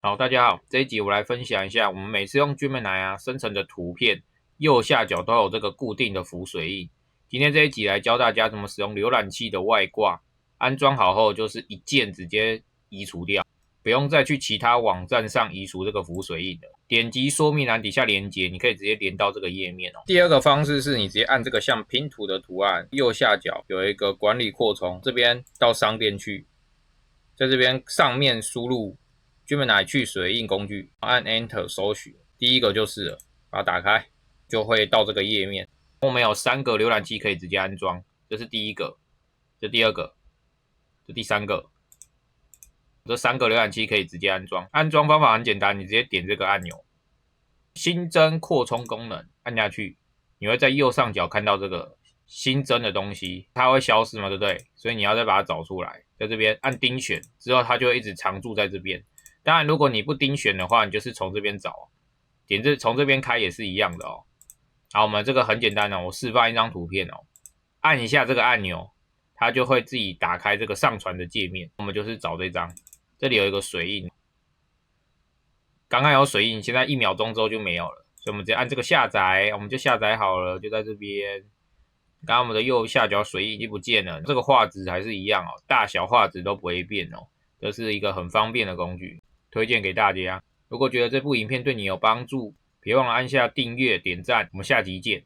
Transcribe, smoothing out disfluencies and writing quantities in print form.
好，大家好，这一集我来分享一下，我们每次用 Gemini 生成的图片，右下角都有这个固定的浮水印。今天这一集来教大家怎么使用浏览器的外挂，安装好后就是一键直接移除掉，不用再去其他网站上移除这个浮水印的。点击说明栏底下连结，你可以直接连到这个页面哦。第二个方式是你直接按这个像拼图的图案，右下角有一个管理扩充，这边到商店去，在这边上面输入Gemini 去水印工具，按 Enter 搜寻，第一个就是了，把它打开，就会到这个页面。我们有3个浏览器可以直接安装，这是第一个，这第二个，这第三个，这3个浏览器可以直接安装。安装方法很简单，你直接点这个按钮，新增扩充功能，按下去，你会在右上角看到这个新增的东西，它会消失嘛，对不对？所以你要再把它找出来，在这边按钉选之后，它就会一直常驻在这边。当然，如果你不钉选的话，你就是从这边找，从这边开也是一样的哦。好，我们这个很简单哦，我示范一张图片哦，按一下这个按钮，它就会自己打开这个上传的界面。我们就是找这张，这里有一个水印，刚刚有水印，现在1秒钟之后就没有了，所以我们直接按这个下载，我们就下载好了，就在这边。刚刚我们的右下角水印已经不见了，这个画质还是一样哦，大小画质都不会变哦，这是一个很方便的工具。推荐给大家。如果觉得这部影片对你有帮助，别忘了按下订阅、点赞。我们下集见。